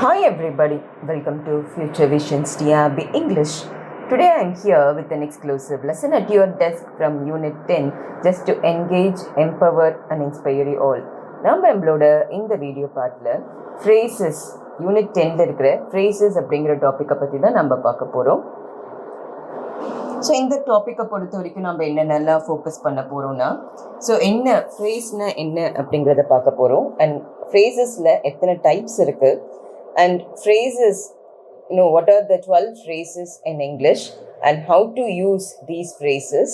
Hi everybody, welcome to Future Visions TRB English. Today I am here with an exclusive lesson at your desk from Unit 10 just to engage, empower and inspire you all. நம்மளோட இந்த video பார்ட்டில் phrases Unit 10ல இருக்கிற phrases அப்படிங்கிற டாப்பிக்கை பற்றி தான் நம்ம பார்க்க போகிறோம். ஸோ இந்த டாப்பிக்கை பொறுத்த வரைக்கும் நம்ம என்னென்னலாம் ஃபோக்கஸ் பண்ண போகிறோம்னா, ஸோ என்ன ஃப்ரேஸ்னா என்ன அப்படிங்கிறத பார்க்க போகிறோம். அண்ட் ஃப்ரேசஸில் எத்தனை டைப்ஸ் இருக்குது, and phrases, what are the 12 phrases in English and how to use these phrases,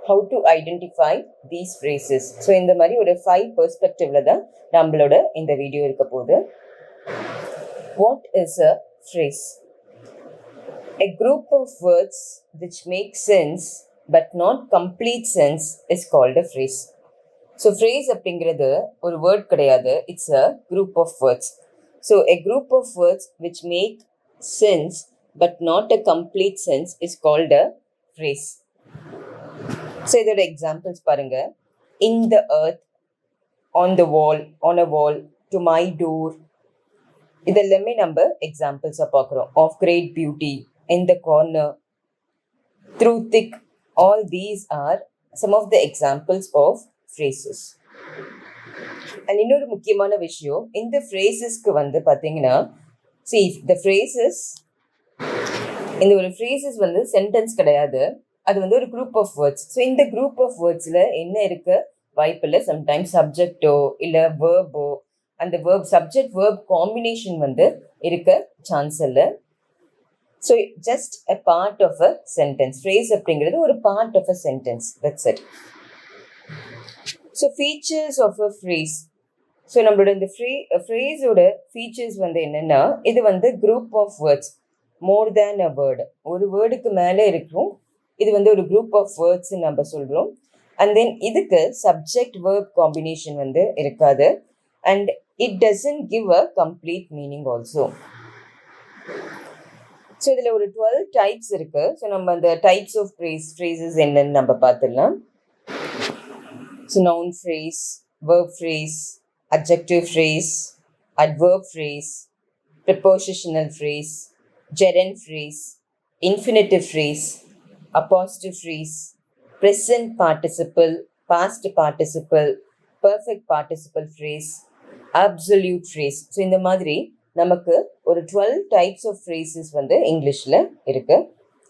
how to identify these phrases. So இந்த மாதிரி ஒரு 5 பெர்ஸ்பெக்டிவ்ல தான் நம்மளோட இந்த வீடியோ இருக்க போகுது. What is a phrase? A group of words which make sense but not complete sense is called a phrase. So phrase அப்படிங்கிறது ஒரு வேர்ட் கிடையாது, it's a group of words. So a group of words which make sense but not a complete sense is called a phrase. So இதோட examples பாருங்க. In the earth, on the wall, on a wall, to my door. இதெல்லாமே நம்ம எக்ஸாம்பிள்ஸாக பார்க்குறோம். Of great beauty, in the corner, through thick. All these are some of the examples of phrases. And இன்னொரு முக்கியமான விஷயம், இந்த ஃப்ரேசஸ்க்கு வந்து பார்த்தீங்கன்னா, இந்த ஃப்ரேசஸ் இந்த ஒரு ஃப்ரேசஸ் வந்து சென்டென்ஸ் கிடையாது, அது வந்து ஒரு குரூப் ஆஃப் வேர்ட்ஸ். ஸோ இந்த குரூப் ஆஃப் வேர்ட்ஸில் என்ன இருக்க வாய்ப்பில்லை, சம்டைம்ஸ் சப்ஜெக்டோ இல்லை வேர்போ, அந்த வேர்ப் சப்ஜெக்ட் வேர்ப் காம்பினேஷன் வந்து இருக்க சான்ஸ் இல்லை. So just a part of a sentence. Phrase அப்படிங்கிறது ஒரு part of a sentence, that's it. So features of a phrase. So நம்மளோட இந்த ஃப்ரேஸோட ஃபீச்சர்ஸ் வந்து என்னென்னா, இது வந்து group of words, more than a word, ஒரு வேர்டுக்கு மேலே இருக்கும். இது வந்து ஒரு குரூப் ஆஃப் வேர்ட்ஸ்ன்னு நம்ம சொல்கிறோம். அண்ட் தென் இதுக்கு சப்ஜெக்ட் வேர்ப் காம்பினேஷன் வந்து இருக்காது. And it doesn't give a complete meaning also. So இதில் ஒரு 12 டைப்ஸ் இருக்குது. ஸோ நம்ம அந்த டைப்ஸ் ஆஃப் ஃப்ரேசஸ் என்னன்னு நம்ம பார்த்துடலாம். So noun phrase, verb phrase, adjective phrase, adverb phrase, prepositional phrase, gerund phrase, infinitive phrase, appositive phrase, present participle, past participle, perfect participle phrase, absolute phrase. So இந்த மாதிரி நமக்கு ஒரு 12 types of phrases வந்து இங்கிலீஷில் இருக்குது.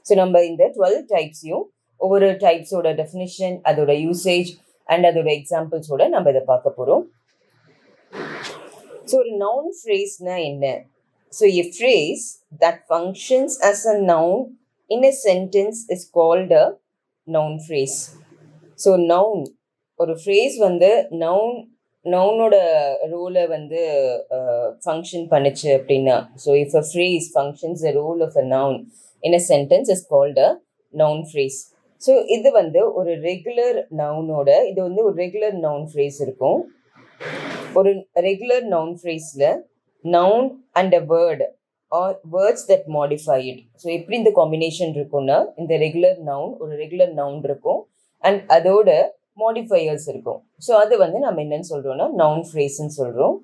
ஸோ நம்ம இந்த 12 டைப்ஸையும் ஒவ்வொரு டைப்ஸோட டெஃபினிஷன், அதோட யூசேஜ் அண்ட் அதோட எக்ஸாம்பிள்ஸோட நம்ம இதை பார்க்க போகிறோம். ஸோ ஒரு நவுன் ஃப்ரேஸ்னா என்ன? So a phrase that functions as a noun in a sentence is called a noun phrase. So noun, ஒரு ஃப்ரேஸ் வந்து நவுனோட ரோலை வந்து ஃபங்க்ஷன் பண்ணுச்சு அப்படின்னா, so if a phrase functions the role of a noun in a sentence is called a noun phrase. So இது வந்து ஒரு ரெகுலர் நவுனோட, இது வந்து ஒரு ரெகுலர் நவுன் ஃப்ரேஸ் இருக்கும். ஒரு ரெகுலர் நவுன் ஃப்ரேஸில் noun and a word or words that modify it. So எப்படி இந்த காம்பினேஷன் இருக்கும்னா, இந்த ரெகுலர் நவுன், ஒரு ரெகுலர் நவுன் இருக்கும் அண்ட் அதோட மாடிஃபையர்ஸ் இருக்கும். ஸோ அது வந்து நம்ம என்னன்னு சொல்கிறோம்னா நவுன் ஃப்ரேஸ்ன்னு சொல்கிறோம்.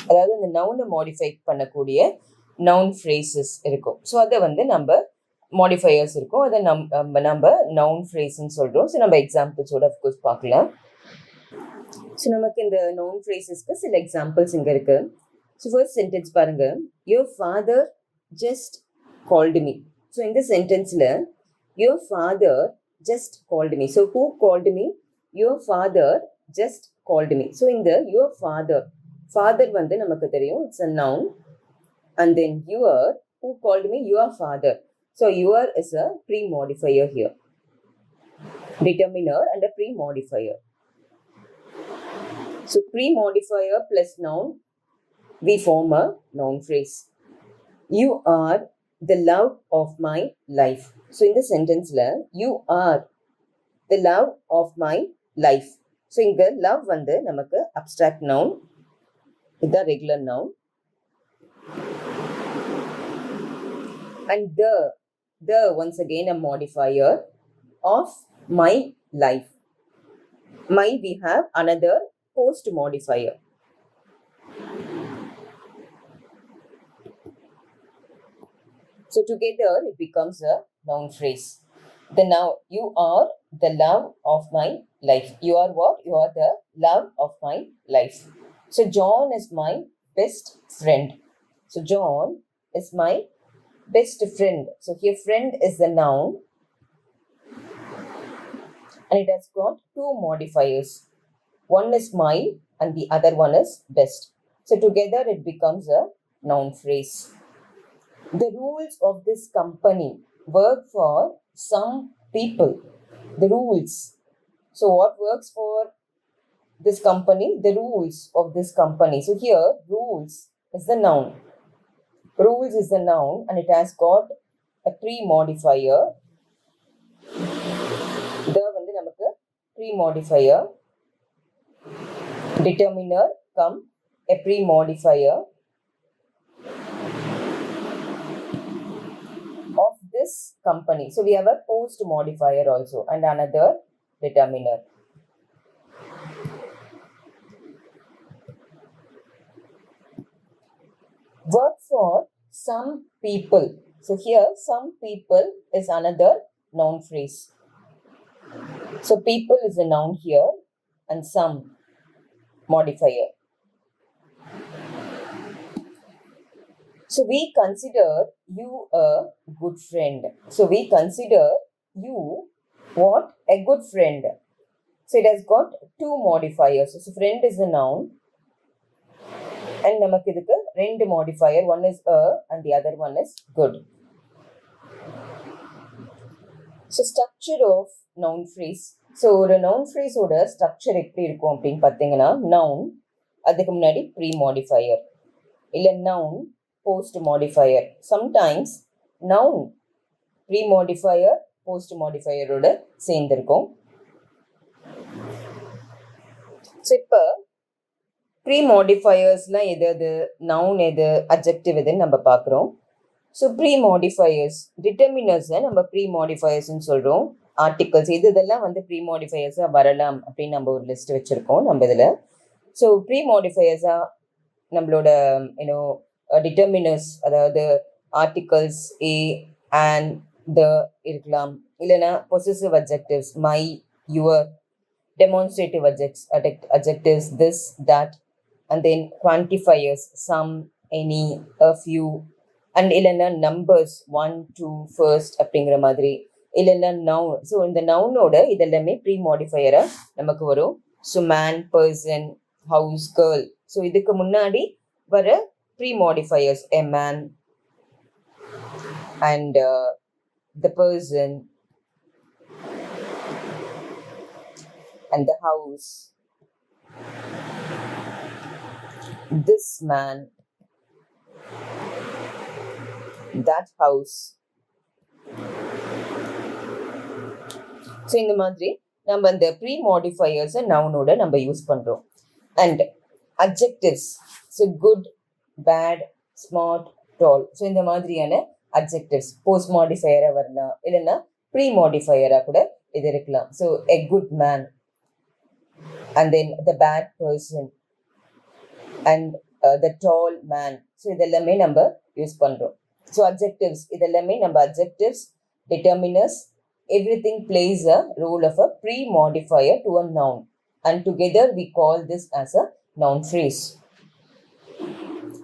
அதாவது இந்த நவுனை மாடிஃபை பண்ணக்கூடிய நவுன் ஃப்ரேசஸ் இருக்கும். ஸோ அதை வந்து நம்ம மாடிஃபையர்ஸ் இருக்கும், அதை நம்ம நவுன் ஃப்ரேஸ்ன்னு சொல்கிறோம். ஸோ நம்ம எக்ஸாம்பிள்ஸோட அஃப்கோர்ஸ் பார்க்கலாம். ஸோ நமக்கு இந்த நவுன் ஃப்ரேசஸ்க்கு சில எக்ஸாம்பிள்ஸ் இங்கே இருக்குது. ஸோ ஃபர்ஸ்ட் சென்டென்ஸ் பாருங்கள். Your father just called me. So இந்த சென்டென்ஸில் your father just called me. So who called me? Your father just called me. So இந்த யுவர் ஃபாதர் வந்து நமக்கு தெரியும், it's a noun. And then your, who called me? Your father. So your is a pre modifier here, determiner and a pre-modifier. So pre-modifier plus noun, we form a noun phrase. You are the love of my life. So in the sentence la, you are the love of my life. So inga love வந்து நமக்கு abstract noun, இது regular noun. And the once again a modifier of my life. My, we have another post modifier. So together it becomes a noun phrase. The now you are the love of my life. You are what? You are the love of my life. So John is my best friend. So John is my best friend. So here friend is the noun and it has got two modifiers. One is my and the other one is best. So together it becomes a noun phrase. The rules of this company work for some people. The rules. So what works for this company? The rules of this company. So here rules is the noun. Rules is the noun and it has got a pre-modifier. The வந்து நமக்கு pre-modifier. Determiner come a pre-modifier of this company. So we have a post modifier also and another determiner. Work for some people. So here some people is another noun phrase. So people is a noun here and some modifier. So we consider you a good friend. So we consider you what? A good friend. So it has got two modifiers. So friend is a noun and நமக்கு இதுக்கு ரெண்டு modifier. One is a and the other one is good. So structure of noun phrase. So ஒரு noun phrase ஓட structure எப்படி இருக்கும் அப்படின்னு பார்த்தீங்கன்னா noun அதுக்கு முன்னாடி pre-modifier இல்லை noun post modifier. Sometimes noun pre-modifier post modifier ஓட சேர்ந்திருக்கும். ஸோ இப்போ ப்ரீ-மாடிஃபயர்ஸ்லாம் எது நவுன் எது அட்ஜெக்டிவ் எதுன்னு நம்ம பார்க்குறோம். ஸோ ப்ரீ-மாடிஃபயர்ஸ் டிட்டர்மினர்ஸை நம்ம ப்ரீ-மாடிஃபயர்ஸ்ன்னு சொல்கிறோம். ஆர்டிகல்ஸ் இதெல்லாம் வந்து ப்ரீ-மாடிஃபயர்ஸாக வரலாம் அப்படின்னு நம்ம ஒரு லிஸ்ட் வச்சுருக்கோம் நம்ம இதில். ஸோ ப்ரீ-மாடிஃபயர்ஸாக நம்மளோட டிட்டர்மினர்ஸ் அதாவது ஆர்டிகல்ஸ் ஏ அண்ட் த இருக்கலாம், இல்லைன்னா possessive adjectives my your, demonstrative adjectives this that, and then quantifiers some, any, a few, and இல்லைன்னா numbers 1 2 first அப்படிங்கிற மாதிரி, இல்லைன்னா noun. ஸோ இந்த நவுனோட இதெல்லாமே ப்ரீ மாடிஃபையரா நமக்கு வரும். So man, person, house, girl. So இதுக்கு முன்னாடி வர premodifiers a man and the person and the house, this man, that house. So இந்த மாதிரி நம்ம இந்த ப்ரீ மாடிஃபையர்ஸை நவுனோட நம்ம யூஸ் பண்ணுறோம். And adjectives, so good, bad, smart, tall. So இந்த மாதிரியான அட்ஜெக்டிவ்ஸ் போஸ்ட் மாடிஃபையராக வரலாம், இல்லைன்னா ப்ரீ மாடிஃபையராக கூட இது இருக்கலாம். So a good man and then the bad person and the tall man. So இதெல்லாமே நம்ம யூஸ் பண்ணுறோம். ஸோ அட்ஜெக்டிவ்ஸ் இதெல்லாமே நம்ம adjectives, determiners, everything plays a role of a pre-modifier to a noun and together we call this as a noun phrase.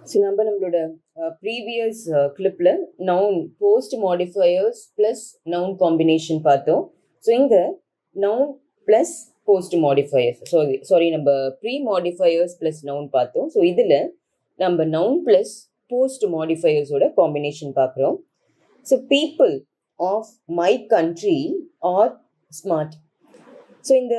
So நம்மளோட previous கிளிப்பில் noun post modifiers plus noun combination பார்த்தோம். So இங்கே noun plus post modifiers sorry நம்ம pre modifiers plus noun பார்த்தோம். So இதில் நம்ம noun plus post மாடிஃபையர்ஸோட combination பார்க்குறோம். So people of my country are smart. So இந்த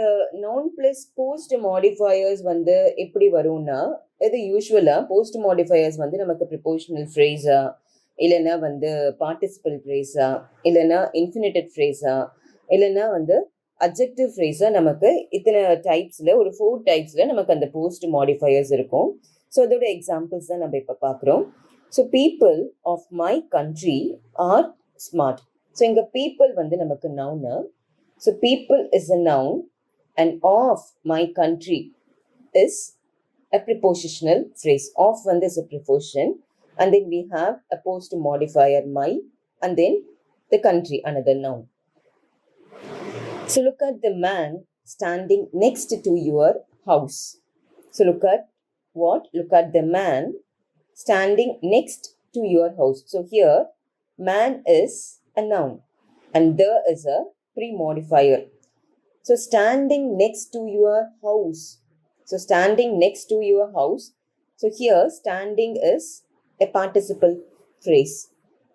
நவுன் ப்ளஸ் போஸ்ட் மாடிஃபையர்ஸ் வந்து எப்படி வரும்னா, இது யூஸ்வலாக போஸ்ட் மாடிஃபையர்ஸ் வந்து நமக்கு ப்ரிப்போஷனல் ஃப்ரேஸா, இல்லைன்னா வந்து பார்ட்டிசிபல் ஃப்ரேஸா, இல்லைன்னா இன்ஃபினிட்டிவ் ஃப்ரேஸா, இல்லைன்னா வந்து அட்ஜெக்டிவ் ஃப்ரேஸாக நமக்கு இத்தனை டைப்ஸில் ஒரு 4 டைப்ஸில் நமக்கு அந்த போஸ்ட் மாடிஃபையர்ஸ் இருக்கும். ஸோ அதோட எக்ஸாம்பிள்ஸ் தான் நம்ம இப்போ பார்க்குறோம். So people of my country are smart. So இங்கே பீப்புள் வந்து நமக்கு noun. So people is a noun and of my country is a prepositional phrase. Of வந்து is a preposition and then we have a post modifier my and then the country, another noun. So look at the man standing next to your house. So look at what? Look at the man standing next to your house. So here, man is a noun and there is a pre-modifier. So standing next to your house. So standing next to your house. So here, standing is a participle phrase,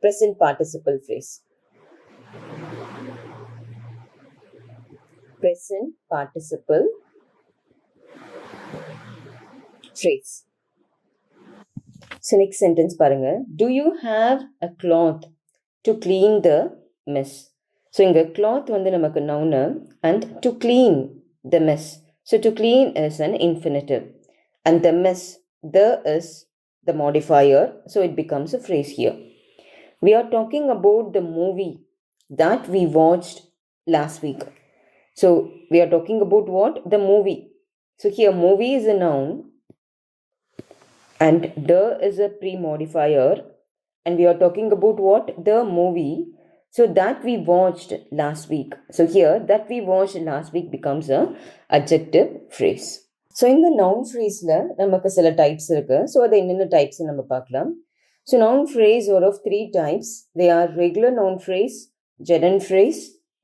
present participle phrase. Present participle phrase. So next sentence paranga. Do you have a cloth to clean the mess? So inga cloth vandu namakku noun and to clean the mess. So to clean is an infinitive and the mess, the is the modifier. So it becomes a phrase here. We are talking about the movie that we watched last week. So we are talking about what? The movie. So here movie is a noun and the is a pre-modifier and we are talking about what? The movie. So that we watched last week. So here that we watched last week becomes a adjective phrase. So in the noun phrase la namakku sila types irukku. So adu enna types nama paakalam. So noun phrase are of three types. They are regular noun phrase, gerund phrase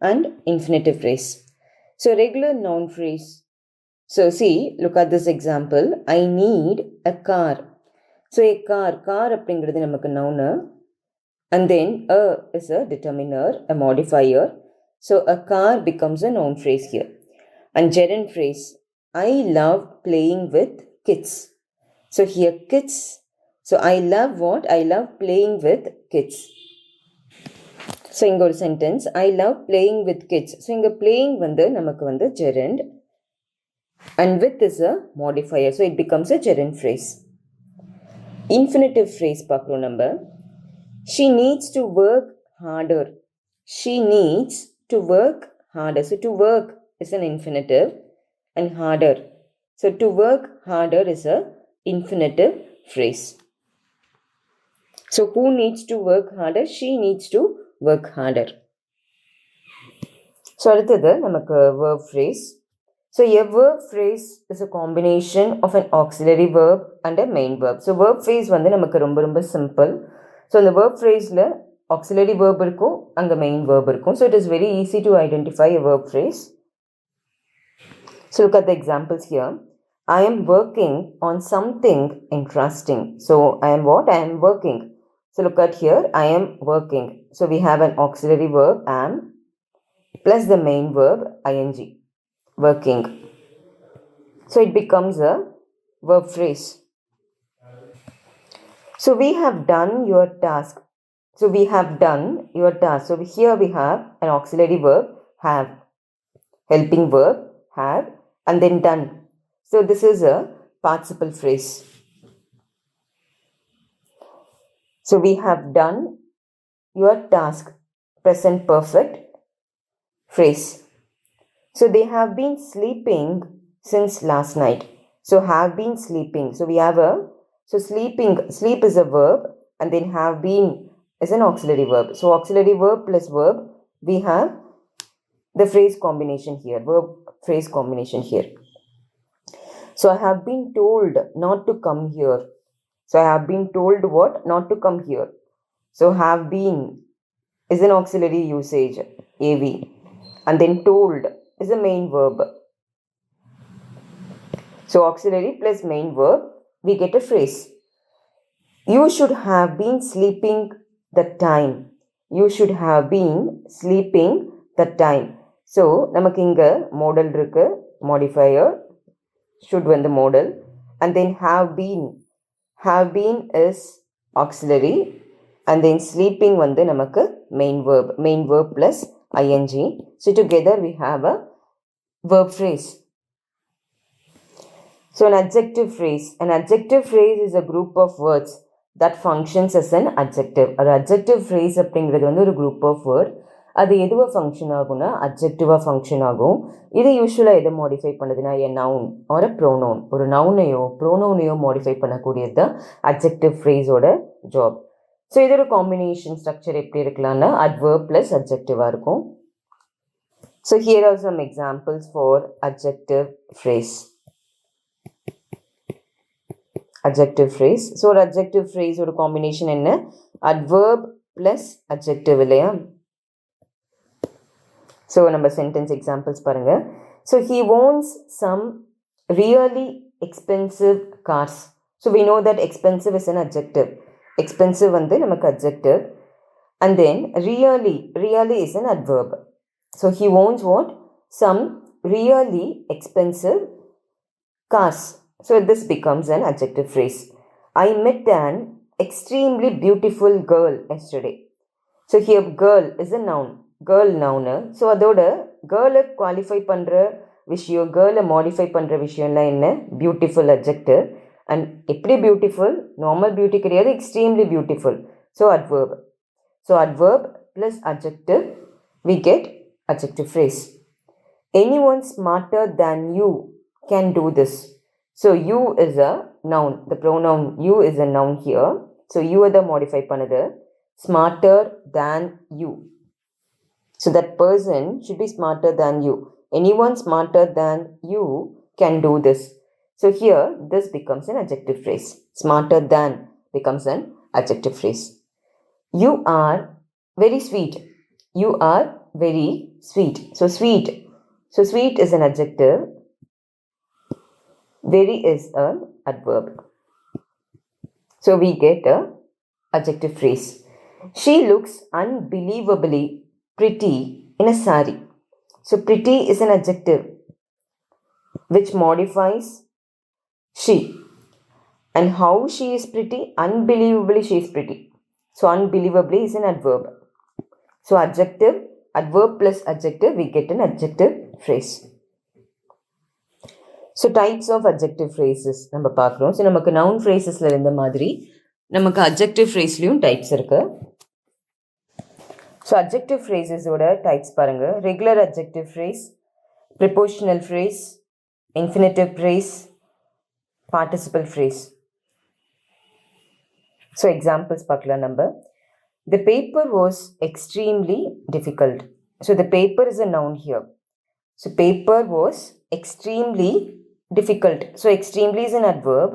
and infinitive phrase. So regular noun phrase. So see, look at this example. I need a car. So a car அப்படிங்கிறது நமக்கு noun and then a is a determiner, a modifier. So a car becomes a noun phrase here. And gerund phrase, I love playing with kids. So here kids. So I love what? I love playing with kids. So inga ஒரு sentence, I love playing with kids. So inga playing வந்து நமக்கு வந்து gerund and with is a modifier. So it becomes a gerund phrase. Infinitive phrase பார்க்கிறோம் நம்ம. She needs to work harder. She needs to work harder. So to work is an infinitive and harder. So to work harder is a infinitive phrase. So who needs to work harder? She needs to work harder. So அடுத்தது நமக்கு verb phrase. So a verb phrase is a combination of an auxiliary verb and a main verb. So verb phrase வந்து நமக்கு ரொம்ப ரொம்ப simple. So இந்த verb phrase-ல auxiliary verb இருக்கும் அங்க main verb இருக்கும். So it is very easy to identify a verb phrase. So look at the examples here. I am working on something interesting. So I am what? I am working. So look at here. I am working. So we have an auxiliary verb am plus the main verb ing. Working. So it becomes a verb phrase. So we have done your task. So we have done your task. So here we have an auxiliary verb have, helping verb have, and then done. So this is a participle phrase. So we have done your task, present perfect phrase. So they have been sleeping since last night. So have been sleeping. So we have a, so sleeping, sleep is a verb and then have been is an auxiliary verb. So auxiliary verb plus verb, we have the phrase combination here, verb phrase combination here. So I have been told not to come here. So I have been told what? Not to come here. So have been is an auxiliary usage, AV, and then told is a main verb. So auxiliary plus main verb, we get a phrase. You should have been sleeping that time. You should have been sleeping that time. So நமக்கு இங்க modal இருக்கு, modifier, should வந்து modal, and then have been. Have been is auxiliary, and then sleeping வந்து நமக்கு main verb plus ing. So together we have a verb phrase. So an adjective phrase. An adjective phrase is a group of words that functions as an adjective. An adjective phrase அப்படிங்கிறது வந்து ஒரு group of word. அது எதுவாக function ஆகும்னா அப்ஜெக்டிவாக function ஆகும். இது யூஸ்வலாக எதை மாடிஃபை பண்ணுதுன்னா எ நவுன் ஆர் ப்ரோனவுன். ஒரு நவுனையோ ப்ரோனவுனையோ மாடிஃபை பண்ணக்கூடியது தான் அப்ஜெக்டிவ் ஃப்ரேஸோட ஜாப். ஸோ இதோட காம்பினேஷன் ஸ்ட்ரக்சர் எப்படி இருக்கலாம்னா adverb plus adjectiveஆக இருக்கும். So here are some examples for adjective phrase. Adjective phrase. So ஒரு adjective phrase ஒரு combination என்ன? Adverb plus adjective இல்லையா? So நம்ம sentence examples பாருங்க. So he owns some really expensive cars. So we know that expensive is an adjective. Expensive வந்து நமக்கு adjective. And then really is an adverb. So he owns what? Some really expensive cars. So this becomes an adjective phrase. I met an extremely beautiful girl yesterday. So here girl is a noun. Girl noun. So அதோட girl qualify பண்ற விஷயம், girl modify பண்ற விஷயம்லாம் என்ன? Beautiful adjective. And எப்படி beautiful? Normal beauty கிடையாது, extremely beautiful. So adverb. So adverb plus adjective, we get adjective phrase. Anyone smarter than you can do this. So you is a noun. The pronoun you is a noun here. So you are the modify பண்ணது. Smarter than you. So that person should be smarter than you. Anyone smarter than you can do this. So here this becomes an adjective phrase. Smarter than becomes an adjective phrase. You are very sweet. You are very sweet. So sweet. So sweet is an adjective. Very is an adverb. So we get a adjective phrase. She looks unbelievably pretty in a sari. So pretty is an adjective which modifies she. And how she is pretty? Unbelievably she is pretty. So unbelievably is an adverb. So adjective, adverb plus adjective, we get an adjective phrase. So types of adjective phrases நம்ம பார்க்குறோம். So நமக்கு noun phrasesல இருந்த மாதிரி நமக்கு adjective phraseலையும் types இருக்கு. So adjective phraseஸோட types பாருங்க. Regular adjective phrase, prepositional phrase, infinitive phrase, participle phrase. So examples பார்க்கலாம் நம்ம. The paper was extremely difficult. So the paper is a noun here. So paper was extremely difficult. So extremely is an adverb.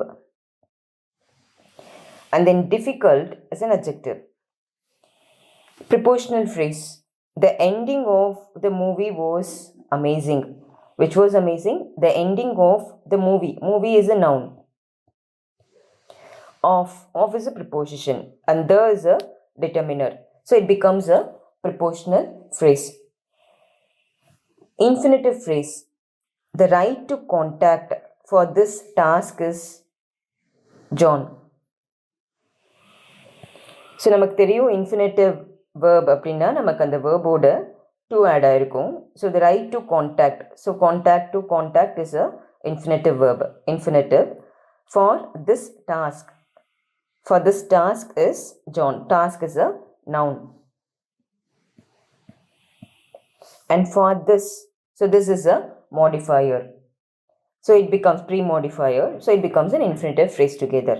And then difficult is an adjective. Prepositional phrase. The ending of the movie was amazing. Which was amazing? The ending of the movie. Movie is a noun. Of is a preposition. And the is a determiner. So it becomes a prepositional phrase. Infinitive phrase. The right to contact for this task is John. So நமக்கு தெரியும் infinitive verb அப்படின்னா நமக்கு அந்த verb-ஓட to add ஆயிருக்கும். So the right to contact. So contact to contact is a infinitive verb. Infinitive. For this task. For this task is John. Task is a noun. And for this. So this is a modifier. So it becomes pre-modifier. So it becomes an infinitive phrase together.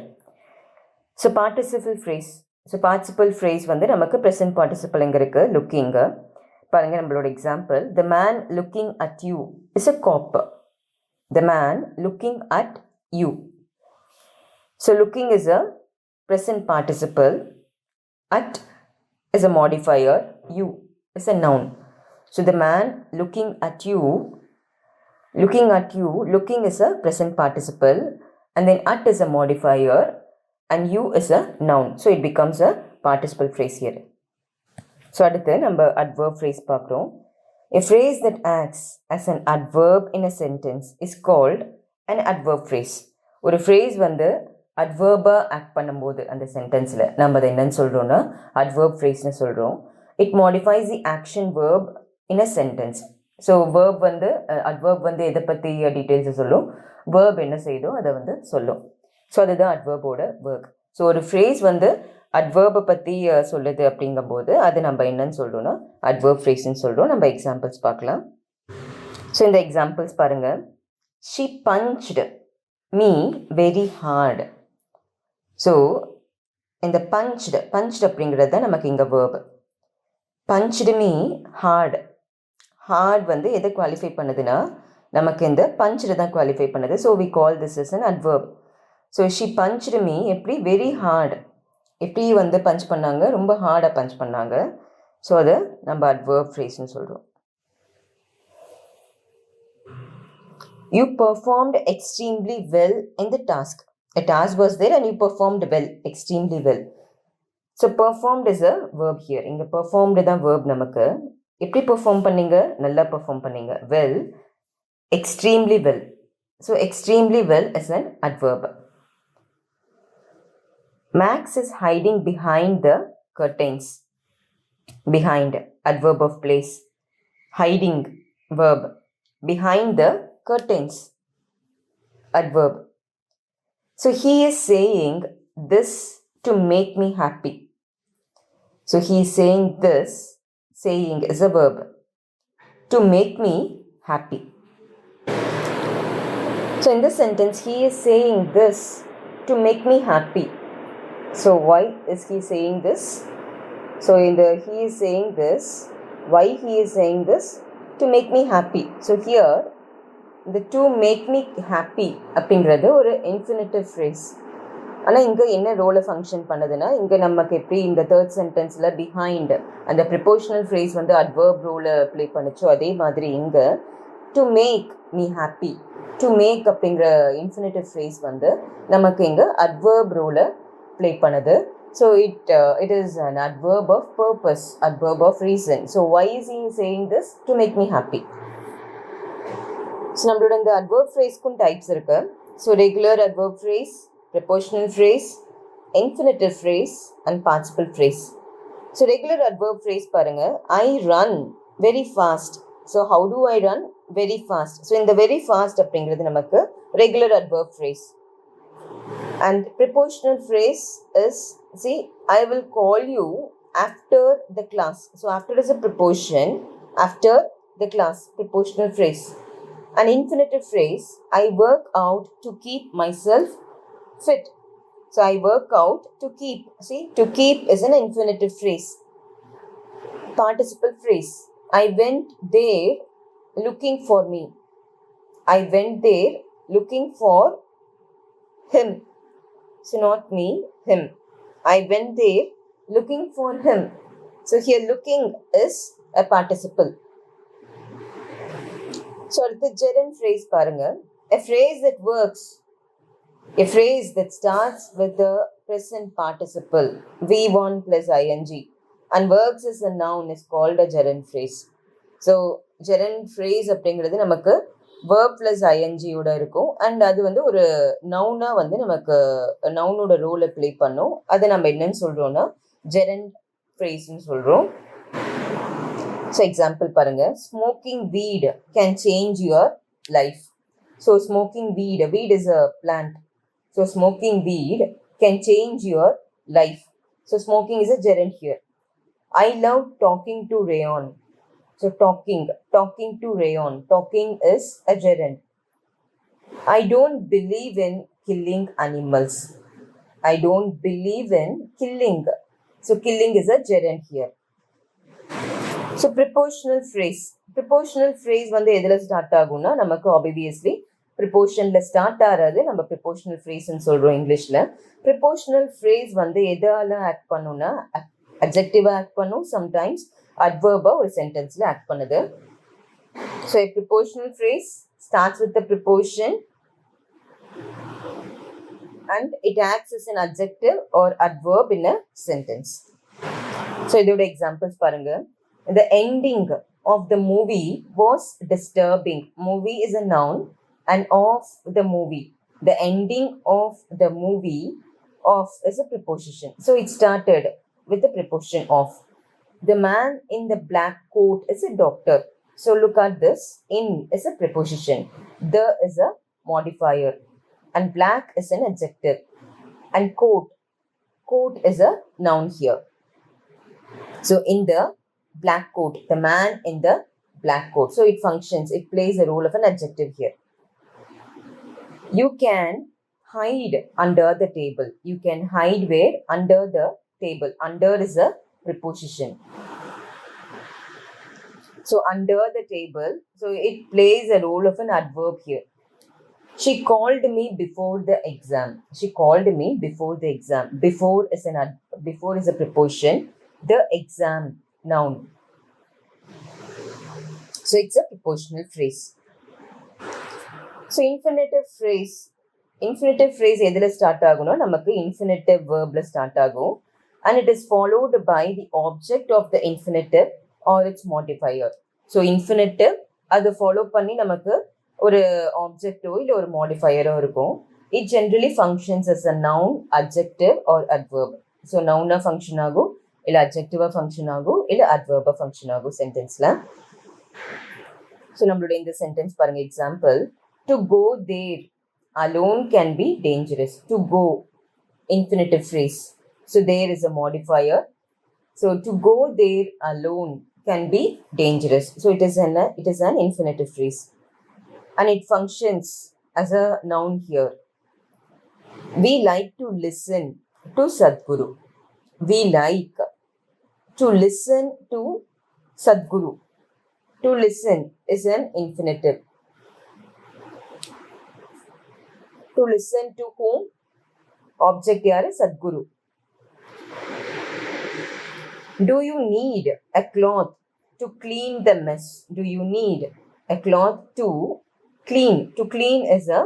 So participle phrase. So participle phrase வந்து நமக்கு present participle எங்க இருக்கு? Looking. பாருங்க நம்மளோட example. The man looking at you is a cop. The man looking at you. So looking is a present participle. At is a modifier. You is a noun. So the man looking at you. Looking at you. Looking is a present participle. And then at is a modifier. And you is a noun. So it becomes a participle phrase here. So அடுத்து நம்ம adverb phrase பார்க்குறோம். A phrase that acts as an adverb in a sentence is called an adverb phrase. ஒரு phrase வந்து adverb-ஆ act பண்ணும்போது அந்த சென்டென்ஸில் நம்ம அதை என்னன்னு சொல்கிறோன்னா adverb phrase-னு சொல்கிறோம். It modifies the action verb in a sentence. So verb வந்து adverb வந்து எதை பற்றி டீட்டெயில்ஸை சொல்லும், verb என்ன செய்தோ அதை வந்து சொல்லும். ஸோ அதுதான் adverb-ஓட work. ஸோ ஒரு phrase வந்து adverb பற்றி சொல்லுது அப்படிங்கும்போது அது நம்ம என்னன்னு சொல்கிறோன்னா adverb phrase-ன்னு சொல்கிறோம். நம்ம எக்ஸாம்பிள்ஸ் பார்க்கலாம். ஸோ இந்த எக்ஸாம்பிள்ஸ் பாருங்கள். She punched me very hard. So இந்த punched அப்படிங்கிறது தான் நமக்கு இங்கே verb. punched me hard. hard வந்து எதை குவாலிஃபை பண்ணுதுன்னா நமக்கு இந்த punched தான் குவாலிஃபை பண்ணுது. So we call this as an adverb. So she punched me எப்படி very hard. எப்படி வந்து பஞ்ச் பண்ணாங்க, ரொம்ப ஹார்டாக பஞ்ச் பண்ணாங்க. ஸோ அதை நம்ம adverb phrase-னு சொல்கிறோம். You performed extremely well in the task. A task was there and you performed well, extremely well. So performed is a verb here. இங்கே performed தான் verb நமக்கு. எப்படி perform பண்ணீங்க, நல்லா perform பண்ணீங்க. Well, extremely well. So extremely well is an adverb. Max is hiding behind the curtains. Behind, adverb of place. Hiding, verb. Behind the curtains, adverb. So he is saying this to make me happy. So he is saying this, saying is a verb, to make me happy. So in this sentence, he is saying this to make me happy. So why is he saying this? So he is saying this, why he is saying this? To make me happy. So here, the to make me happy அப்படிங்கிறது ஒரு infinitive phrase. ஆனால் இங்கே என்ன ரோலை function பண்ணுதுன்னா, இங்கே நமக்கு எப்படி இந்த தேர்ட் சென்டென்ஸில் behind அந்த ப்ரிப்போஷனல் ஃப்ரேஸ் வந்து adverb ரோலை ப்ளே பண்ணிச்சோ, அதே மாதிரி இங்கே to make me happy, to make அப்படிங்கிற infinitive phrase வந்து நமக்கு இங்கே adverb ரோலை ப்ளே பண்ணுது. So it is an adverb of purpose, adverb of reason. So why is he saying this? To make me happy. So நம்மளோட இந்த adverb phrase-க்கும் types இருக்கு. So regular adverb phrase, prepositional phrase, infinitive phrase and participle phrase. So regular adverb phrase பாருங்க, I run very fast. So how do I run? Very fast. So இந்த very fast அப்படிங்கிறது நமக்கு regular adverb phrase. And prepositional phrase is, see, I will call you after the class. So after is a preposition, after the class, prepositional phrase. An infinitive phrase, I work out to keep myself fit. So I work out to keep. See, to keep is an infinitive phrase. Participle phrase, I went there looking for me. I went there looking for him. So not me, him. I went there looking for him. So here looking is a participle. So the gerund phrase பாருங்க, a phrase that works, a phrase that starts with the present participle v1 plus ing and works as a noun is called a gerund phrase. So gerund phrase அப்படிங்கிறது நமக்கு verb plus ing ஓட இருக்கும் and அது வந்து ஒரு நவுனா வந்து நமக்கு நவுனோட ரோலை ப்ளே பண்ணும். அதை நம்ம என்னன்னு சொல்றோம்னா gerund phrase-னு சொல்றோம். ஸோ எக்ஸாம்பிள் பாருங்க, smoking weed can change your life. So smoking weed is a plant. So smoking weed can change your life. So smoking is a gerund here. I love talking to Rayon. So talking to Rayon. Talking is a gerund. I don't believe in killing animals. I don't believe in killing. So killing is a gerund here. So prepositional phrase வந்து எதில் start ஆகும்னா நமக்கு obviously prepositionல start ஆகிறது நம்ம prepositional phrase-ன்னு சொல்கிறோம் இங்கிலீஷில். prepositional phrase வந்து எதால ஆக்ட் பண்ணும்னா adjective-ஆ ஆக்ட் பண்ணும், சம்டைம்ஸ் adverb-ஆ ஒரு சென்டென்ஸில் ஆக்ட் பண்ணுது. So a prepositional phrase starts with the preposition and it acts as an adjective or adverb in a sentence. So இதோட எக்ஸாம்பிள்ஸ் பாருங்க, the ending of the movie was disturbing. Movie is a noun and of the movie. The ending of the movie, of is a preposition. So it started with the preposition of. The man in the black coat is a doctor. So look at this. In is a preposition. The is a modifier. And black is an adjective. And coat is a noun here. So in the black coat, the man in the black coat. So it functions, it plays a role of an adjective here. You can hide under the table. You can hide where? Under the table. Under is a preposition. So under the table, so it plays a role of an adverb here. She called me before the exam. She called me before the exam. Before is a preposition. The exam, noun. So it's a prepositional phrase. So infinitive phrase எதில் start ஆகும்னா நமக்கு infinitive verbல start ஆகும், and it is followed by the object of the infinitive or its modifier. So infinitive அது follow பண்ணி நமக்கு ஒரு ஆப்ஜெக்டோ இல்லை ஒரு மாடிஃபையரோ இருக்கும். It generally functions as a noun, adjective or adverb. So noun function ஆகும், இல்லை adjective ஃபங்க்ஷன் ஆகும், இல்லை adverb ஃபங்க்ஷன் ஆகும் சென்டென்ஸ்ல. ஸோ நம்மளுடைய இந்த சென்டென்ஸ் பாருங்க. Example, to go there alone can be dangerous. To go, infinitive phrase. So there is a modifier. So to go there alone can be dangerous. So it is an infinitive phrase, and it functions as a noun here. We like to listen to Sadhguru. We like to listen to Sadhguru. To listen is an infinitive. To listen to whom? Object yaar Sadhguru. Do you need a cloth to clean the mess? Do you need a cloth to clean? To clean is a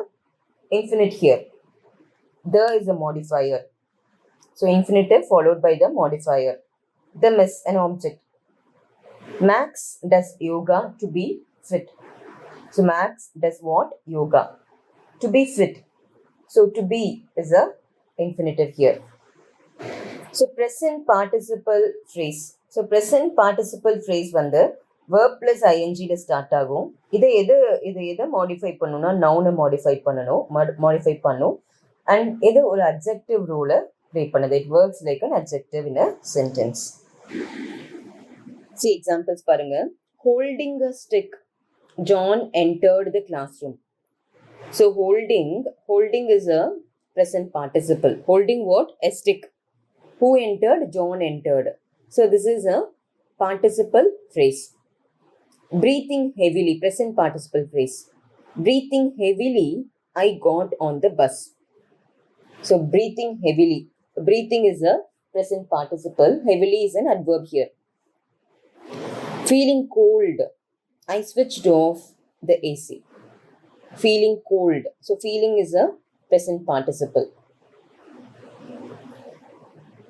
infinite here. The is a modifier. So infinitive followed by the modifier. The mess, an object. Max does yoga to be fit. So Max does what? Yoga. To be fit. So to be is a infinitive here. So present participle phrase. So present participle phrase வந்து verb plus ing ல start ஆகும். இதை எதை modify பண்ணணும்னா நவுனை modify பண்ணும், and எது ஒரு adjective ரோலை ப்ளே பண்ணுது. It works like an adjective in a sentence. See examples பாருங்க. Holding a stick, John entered the classroom. So holding is a present participle. Holding what? A stick. Who entered? John entered. So this is a participle phrase. Breathing heavily, present participle phrase. Breathing heavily, I got on the bus. So breathing heavily. Breathing is a present participle. Heavily is an adverb here. Feeling cold, I switched off the AC. Feeling cold. So feeling is a present participle.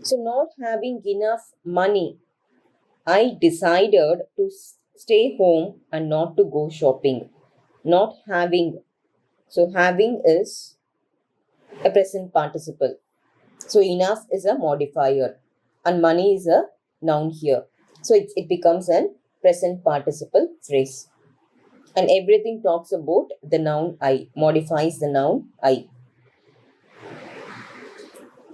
So not having enough money, I decided to stay home and not to go shopping. Not having. So having is a present participle. So enough is a modifier and money is a noun here. So it becomes an present participle phrase. And everything talks about the noun I, modifies the noun I.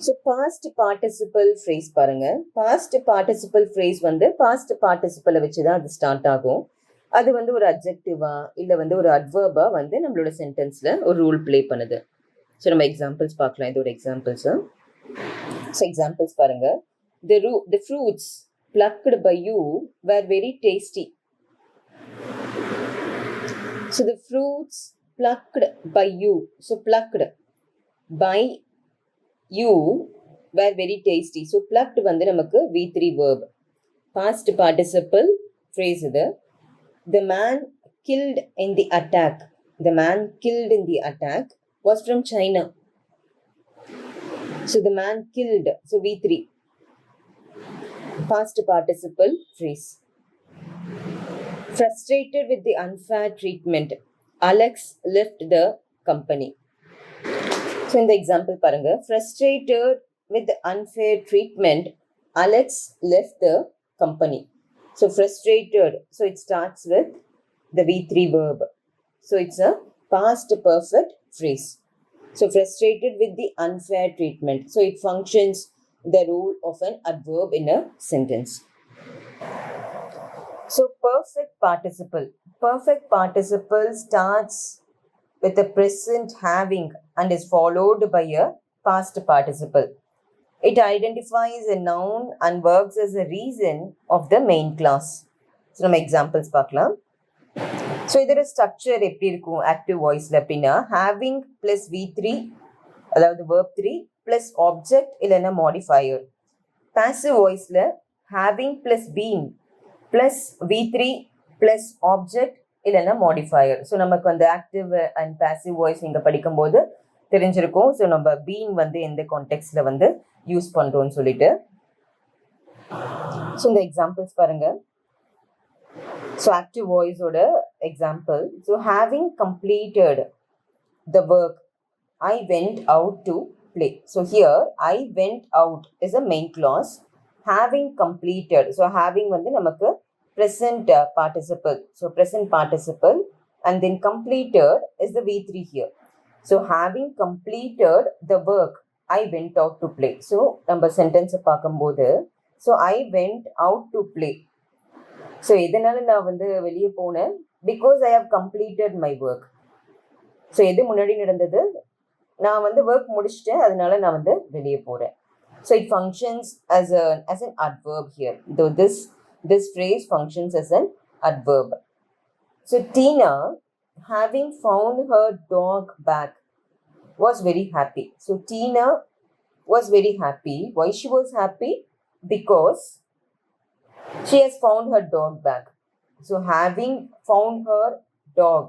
So past participle phrase பாருங்க. Past participle phrase வந்து past participle வச்சு தான் அது start ஆகும். அது வந்து ஒரு அட்ஜெக்டிவா இல்லை வந்து ஒரு அட்வர்பா வந்து நம்மளோட சென்டென்ஸில் ஒரு ரூல் ப்ளே பண்ணுது. ஸோ நம்ம எக்ஸாம்பிள்ஸ் பார்க்கலாம். இதோட எக்ஸாம்பிள்ஸு. ஸோ எக்ஸாம்பிள்ஸ் பாருங்க. The fruits plucked by you were very tasty. So the fruits plucked by you. So plucked by you were very tasty. So plucked வந்து நமக்கு V3 verb. Past participle phrase இது. The man killed in the attack. The man killed in the attack was from China. So the man killed. So V3. Past participle phrase. Frustrated with the unfair treatment, Alex left the company. So in the example பாருங்க. Frustrated with the unfair treatment, Alex left the company. So frustrated. So it starts with the V3 verb. So it's a past perfect phrase. So frustrated with the unfair treatment. So it functions the role of an adverb in a sentence. So perfect participle. Perfect participle starts with a present having and is followed by a past participle. It identifies a noun and works as a reason of the main class. So நம்ம examples பார்க்கலாம். So இதோட structure எப்படி இருக்கும் active வாய்ஸில் அப்படின்னா having plus V3 அதாவது verb 3 plus object இல்லைன்னா modifier. Passive வாய்ஸில் having plus being plus V3 plus object இல்லைன்னா மாடிஃபையர். ஸோ நமக்கு வந்து ஆக்டிவ் அண்ட் பாசிவ் வாய்ஸ் நீங்கள் படிக்கும்போது தெரிஞ்சிருக்கும். ஸோ நம்ம பீங் வந்து எந்த கான்டெக்ட்ஸில் வந்து யூஸ் பண்ணுறோம்னு சொல்லிட்டு. ஸோ இந்த எக்ஸாம்பிள்ஸ் பாருங்கள். So active voice ஓட example. So having completed the work, I went out to play. So here I went out is a main clause. Having completed. So having வந்து நமக்கு present participle. So present participle and then completed is the V3 here. So having completed the work, I went out to play. So நம்ம sentence பார்க்கும்போது so I went out to play. So எதனால நான் வந்து வெளியே போனேன் because I have completed my work. So எது முன்னாடி நடந்தது நான் வந்து ஒர்க் முடிச்சுட்டேன் அதனால நான் வந்து வெளியே போகிறேன். So it functions as an adverb here. Though this phrase functions as an adverb. So Tina, having found her dog back, was very happy. So Tina was very happy. Why she was happy? Because she has found her dog back. So having found her dog.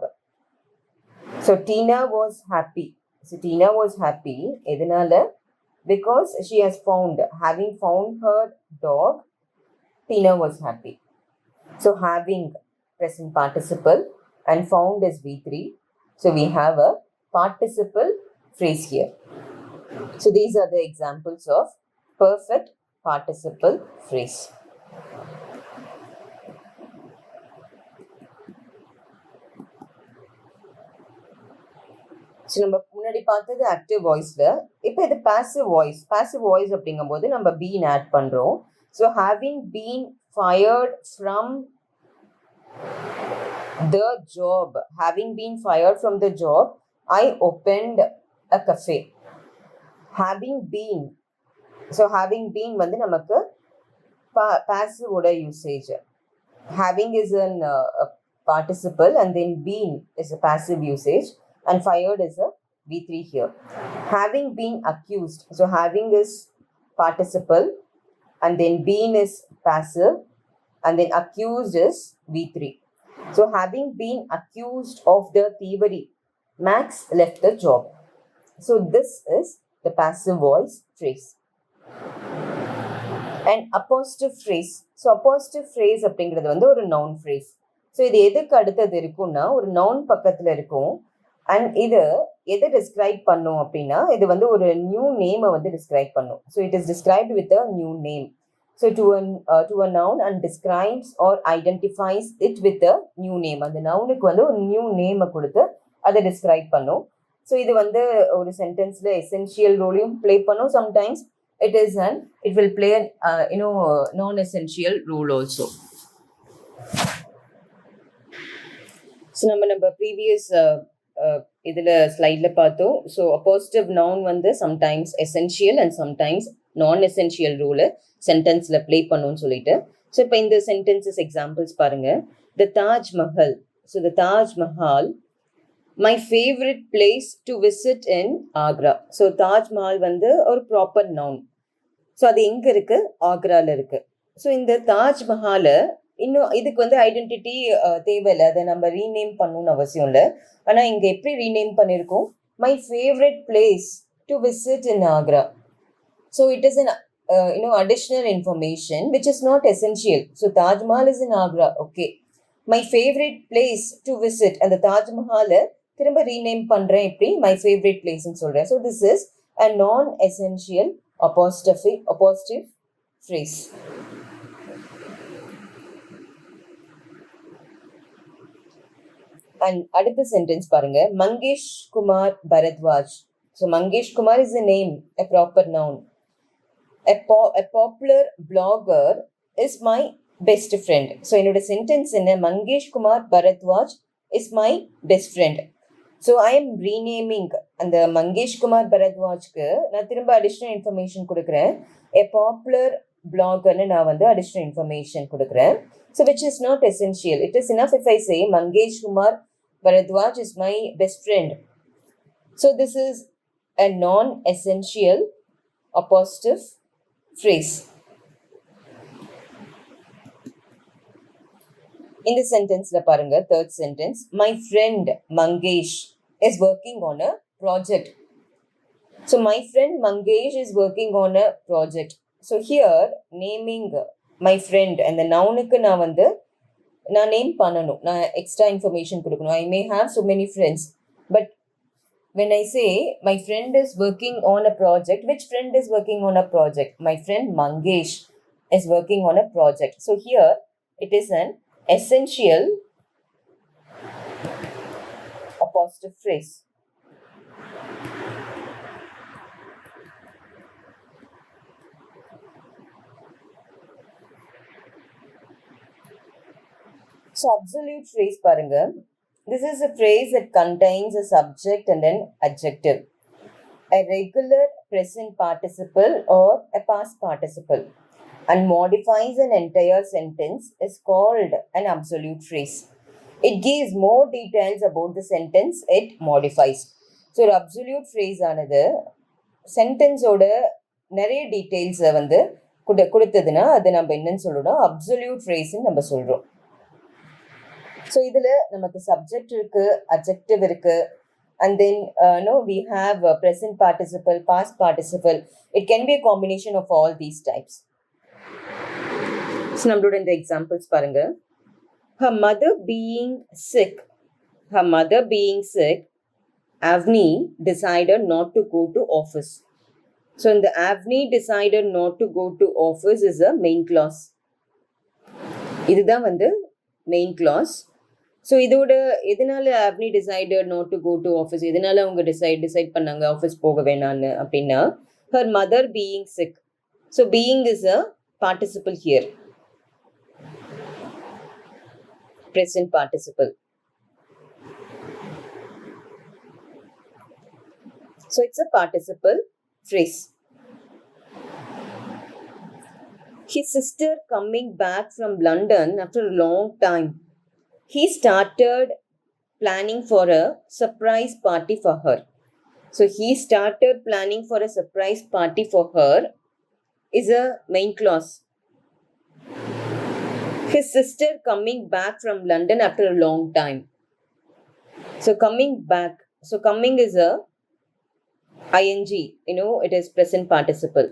So Tina was happy. So Tina was happy. Edinala because she has found. Having found her dog, Tina was happy. So having present participle and found is V3. So we have a participle phrase here. So these are the examples of perfect participle phrase. So நம்ம முன்னாடி பார்த்தது active வாய்ஸில். இப்போ இது passive voice. Passive voice அப்படிங்கும்போது நம்ம been add பண்ணுறோம். So having been fired from the job. Having been fired from the job I opened a cafe. Having been. So having been வந்து நமக்கு பாசிவோட usage. Having is an participle and then been is a passive usage. And fired is a V3 here. Having been accused. So having is participle and then been is passive and then accused is V3. So having been accused of the thievery, Max left the job. So this is the passive voice phrase. And apostrophe phrase. So apostrophe phrase அப்படிங்கிறது வந்து ஒரு noun phrase. So இது எதுக்கு அடுத்தது இருக்கும்னா ஒரு noun பக்கத்தில் இருக்கும். அண்ட் இது எதை டிஸ்கிரைப் பண்ணும் அப்படின்னா இது வந்து ஒரு நியூ நேமை வந்து டிஸ்கிரைப் பண்ணும். So it is described with a new name. So to a noun and describes or identifies it with a new name. அந்த நவுனுக்கு வந்து ஒரு நியூ நேமை கொடுத்து அதை டிஸ்கிரைப் பண்ணும். ஸோ இது வந்து ஒரு சென்டென்ஸில் எசென்ஷியல் ரோலையும் ப்ளே பண்ணும். Sometimes it will play non essential role also. So நம்ம ப்ரீவியஸ் இதில் ஸ்லைடில் பார்த்தோம். ஸோ அப்போசிட்டிவ் நவுன் வந்து சம்டைம்ஸ் எசென்ஷியல் அண்ட் சம்டைம்ஸ் நான் எசென்ஷியல் ரூலை சென்டென்ஸில் ப்ளே பண்ணுன்னு சொல்லிட்டு. ஸோ இப்போ இந்த சென்டென்சஸ் எக்ஸாம்பிள்ஸ் பாருங்கள். The Taj Mahal. So the Taj Mahal my favourite place to visit in Agra. So Taj Mahal வந்து ஒரு ப்ராப்பர் நவுன். ஸோ அது எங்கே இருக்குது? ஆக்ராவில் இருக்குது. ஸோ இந்த தாஜ்மஹாலை இன்னும் இதுக்கு வந்து ஐடென்டிட்டி தேவையில்லை, அதை நம்ம ரீநேம் பண்ணணும்னு அவசியம் இல்லை. ஆனால் இங்கே எப்படி ரீநேம் பண்ணியிருக்கோம்? My favourite place to visit in Agra. So it is an additional information which is not essential. So Taj Mahal is in Agra. Okay, my favorite place to visit. அந்த தாஜ்மஹாலை திரும்ப ரீநேம் பண்ணுறேன் எப்படி? மை ஃபேவரட் பிளேஸ்ன்னு சொல்கிறேன். So this is a non-essential apostrophe phrase. And அடுத்த sentence பாருங்க. Mangesh Kumar Bharadwaj. So Mangesh Kumar is a name, a proper noun. A popular blogger is my best friend. So என்னோட sentence என்ன? Mangesh Kumar Bharadwaj is my best friend. So I am renaming அந்த மங்கேஷ் குமார் பரத்வாஜ்க்கு நான் திரும்ப additional information கொடுக்குறேன். எ popular பிளாகர்னு நான் வந்து அடிஷ்னல் இன்ஃபர்மேஷன் கொடுக்குறேன். So which is not essential. It is enough if I say Mangesh Kumar Bharadwaj is my best friend. So this is a non-essential apostrophe phrase. In the sentence la parunga, third sentence, my friend Mangesh is working on a project. So my friend Mangesh is working on a project. So here naming my friend and the noun ku na vandu na name pananum, na extra information kudukanum. I may have so many friends, but when I say my friend is working on a project, which friend is working on a project? My friend Mangesh is working on a project. So here it is an essential apostrophe phrase. So absolute phrase parunga. This is a phrase that contains a subject and an adjective, a regular present participle or a past participle, and modifies an entire sentence is called an absolute phrase. It gives more details about the sentence it modifies. So, ஒரு absolute phrase ஆனது சென்டென்ஸோட நிறைய டீட்டெயில்ஸை வந்து கொடுத்ததுன்னா அது நம்ம என்னன்னு சொல்றோம், absolute ஃப்ரேஸ்ன்னு நம்ம சொல்றோம். ஸோ இதில் நமக்கு சப்ஜெக்ட் இருக்கு, அட்ஜெக்டிவ் இருக்கு, and then we have present participle, past participle. It can be a combination of all these types. So நம்மளோட இந்த எக்ஸாம்பிள்ஸ் பாருங்க. Her mother being sick, Avni decided not to go to office. So in the Avni decided not to go to office is a main clause. இதுதான் வந்து main clause. So இதோட எதனால Avni decided not to go to office, எதனால அவங்க decide பண்ணாங்க office போக வேணான்னு அப்படின்னா, her mother being sick. So being is a participle here, present participle. So it's a participle phrase. His sister coming back from London after a long time. He started planning for a surprise party for her. So he started planning for a surprise party for her is a main clause. His sister coming back from London after a long time. So coming back. So coming is a ing. It is present participle.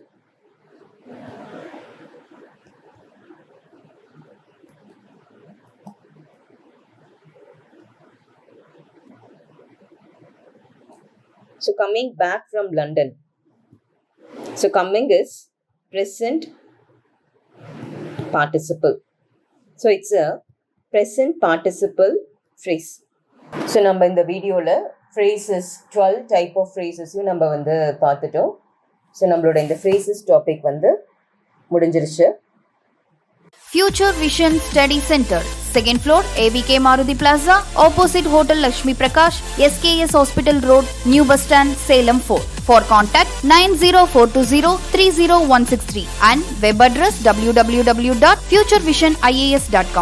So coming back from London. So coming is present participle. So it's a present participle phrase. So நம்ம இந்த வீடியோல phrases 12 type of phrases நம்ம வந்து பார்த்துட்டோம். So நம்மளோட இந்த phrases topic வந்து முடிஞ்சிருச்சு. Future Vision Study Center, second floor, ABK Maruti Plaza, opposite Hotel Lakshmi Prakash, SKS Hospital Road, New Bus Stand, Salem 4. For contact 90420 30163 and web address www.futurevision.ias.com.